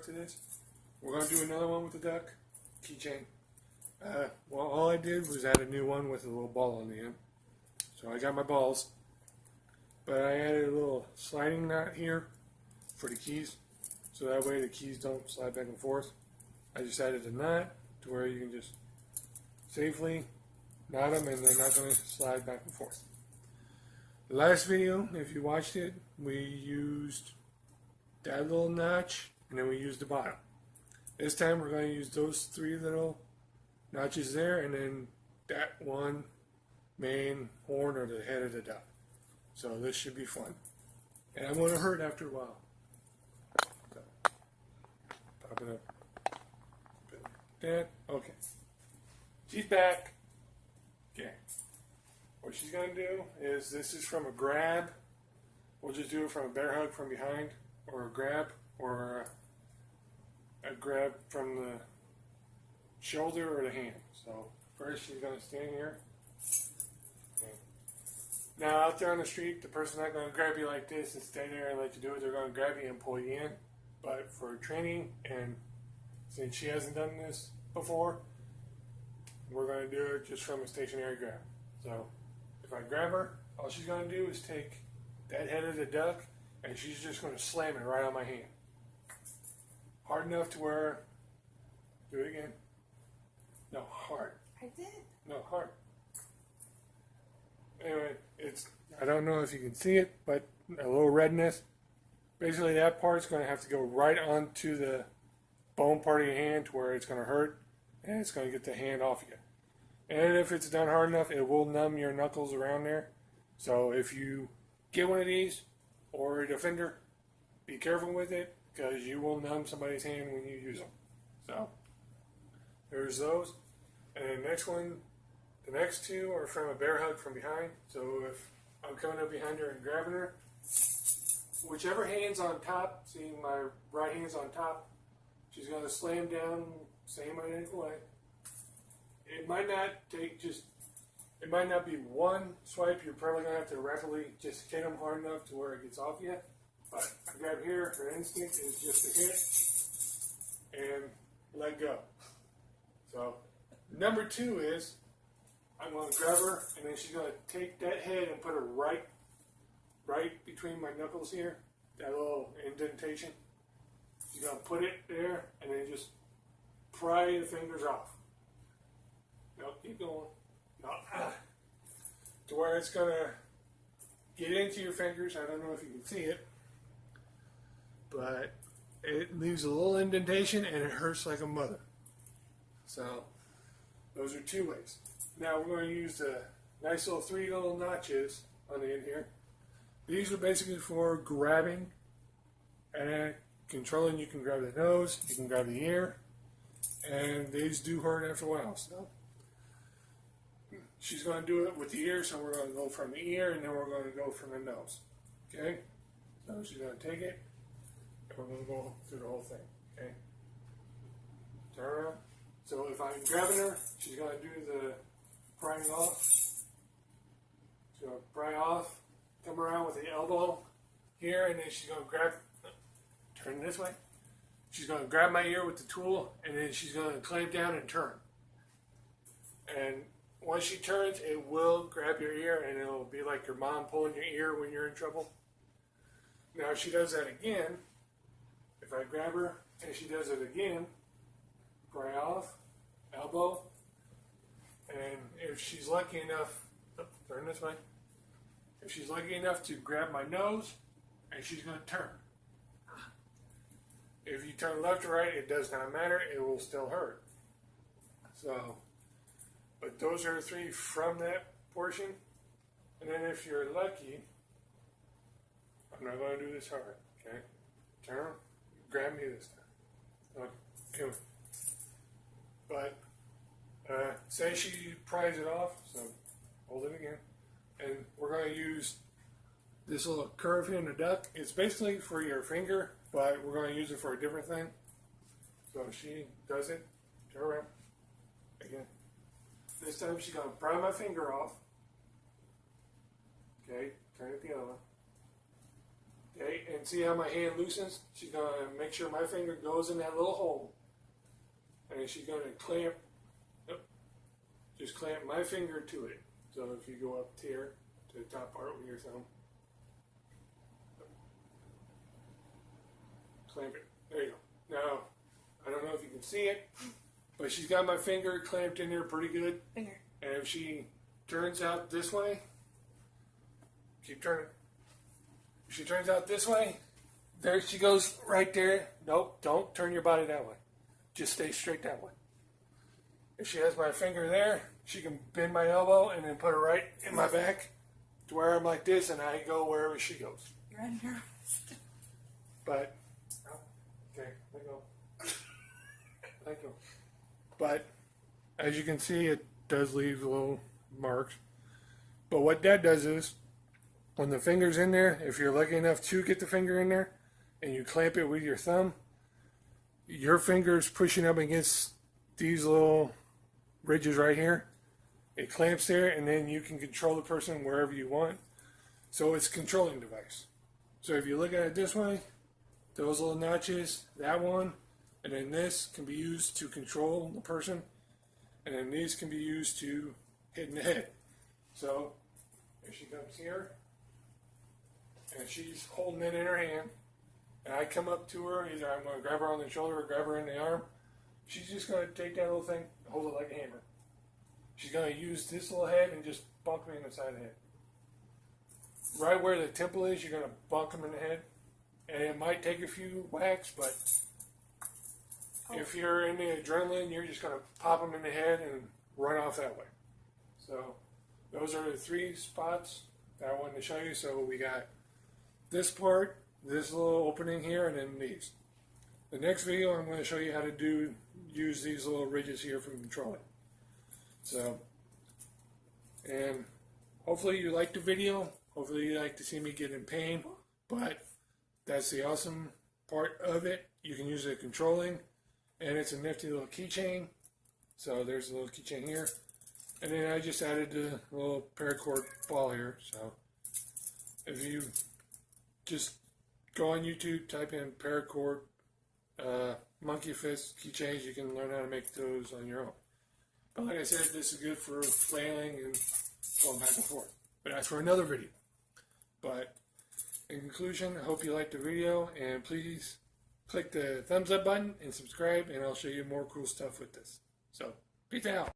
part to this. We're going to do another one with the duck keychain. Well, all I did was add a new one with a little ball on the end. So I got my balls. But I added a little sliding knot here for the keys. So that way the keys don't slide back and forth. I just added a knot to where you can just safely knot them and they're not going to slide back and forth. The last video, if you watched it, we used that little notch and then we used the bottom. This time we're going to use those three little notches there and then that one main horn or the head of the duck. So this should be fun. And I'm going to hurt after a while. So, pop it up. That. Okay. She's back. Okay. What she's going to do is, this is from a grab. We'll just do it from a bear hug from behind, or a grab from the shoulder or the hand. So first she's going to stand here. Okay. Now out there on the street, the person's not going to grab you like this and stay there and let you do it. They're going to grab you and pull you in. But for training, and since she hasn't done this before, we're going to do it just from a stationary grab. So if I grab her, all she's going to do is take that head of the duck and she's just going to slam it right on my hand. Hard enough to where, do it again. No, hard. I did. No, hard. Anyway, I don't know if you can see it, but a little redness. Basically that part's going to have to go right onto the bone part of your hand to where it's going to hurt and it's going to get the hand off you. And if it's done hard enough, it will numb your knuckles around there. So if you get one of these or a Defender, be careful with it because you will numb somebody's hand when you use them. So there's those. And the next one, the next two are from a bear hug from behind. So if I'm coming up behind her and grabbing her, whichever hand's on top, see my right hand's on top, she's going to slam down same identical way. It might not it might not be one swipe. You're probably going to have to rapidly just hit them hard enough to where it gets off you. But I grab here, her instinct is just to hit and let go. So number two is, I'm going to grab her and then she's going to take that head and put her right between my knuckles here, that little indentation. She's going to put it there and then just pry the fingers off. No, keep going. No. To where it's going to get into your fingers. I don't know if you can see it, but it leaves a little indentation and it hurts like a mother. So those are two ways. Now we're going to use the nice little three little notches on the end here. These are basically for grabbing and controlling. You can grab the nose, you can grab the ear, and these do hurt after a while. So she's going to do it with the ear, so we're going to go from the ear and then we're going to go from the nose. Okay? So she's going to take it and we're going to go through the whole thing. Okay? Turn around. So if I'm grabbing her, she's going to do the prying off. She's going to pry off, come around with the elbow here, and then she's going to grab, turn this way. She's going to grab my ear with the tool, and then she's going to clamp down and turn. And once she turns, it will grab your ear, and it'll be like your mom pulling your ear when you're in trouble. Now, if she does that again, if I grab her and she does it again, pry off, elbow, and if she's lucky enough, turn this way. If she's lucky enough to grab my nose, and she's going to turn. If you turn left or right, it does not matter. It will still hurt. So, but those are three from that portion. And then if you're lucky, I'm not going to do this hard. Okay? Turn, grab me this time. Okay. Anyway. But say she pries it off, so hold it again. And we're going to use this little curve here in the duck. It's basically for your finger, but we're going to use it for a different thing. So she does it, turn around, again. This time she's going to pry my finger off. Okay, turn it the other way. Okay, and see how my hand loosens? She's going to make sure my finger goes in that little hole. And then she's going to clamp, just clamp my finger to it. So if you go up here to the top part with your thumb, clamp it. There you go. Now, I don't know if you can see it, but she's got my finger clamped in there pretty good. Finger. And if she turns out this way, keep turning. If she turns out this way, there she goes right there. Nope, don't turn your body that way. Just stay straight that way. If she has my finger there, she can bend my elbow and then put it right in my back to where I'm like this and I go wherever she goes. You're under. But, okay, let go. Let go. But, as you can see, it does leave little marks. But what that does is, when the finger's in there, if you're lucky enough to get the finger in there, and you clamp it with your thumb, your finger's pushing up against these little ridges right here. It clamps there, and then you can control the person wherever you want. So it's a controlling device. So if you look at it this way, those little notches, that one, and then this can be used to control the person, and then these can be used to hit in the head. So if she comes here, and she's holding it in her hand, and I come up to her, either I'm going to grab her on the shoulder or grab her in the arm, she's just going to take that little thing, hold it like a hammer. She's going to use this little head and just bunk me in the side of the head. Right where the temple is, you're going to bunk them in the head. And it might take a few whacks, but if you're in the adrenaline, you're just going to pop them in the head and run off that way. So those are the 3 spots that I wanted to show you. So we got this part, this little opening here, and then these. The next video, I'm going to show you how to use these little ridges here for controlling. So, and hopefully you liked the video. Hopefully you like to see me get in pain, but that's the awesome part of it. You can use it controlling, and it's a nifty little keychain. So there's a little keychain here, and then I just added the little paracord ball here. So if you just go on YouTube, type in paracord monkey fist keychains, you can learn how to make those on your own. But like I said, this is good for flailing and going back and forth. But that's for another video. But in conclusion, I hope you liked the video, and please click the thumbs up button and subscribe, and I'll show you more cool stuff with this. So, peace out.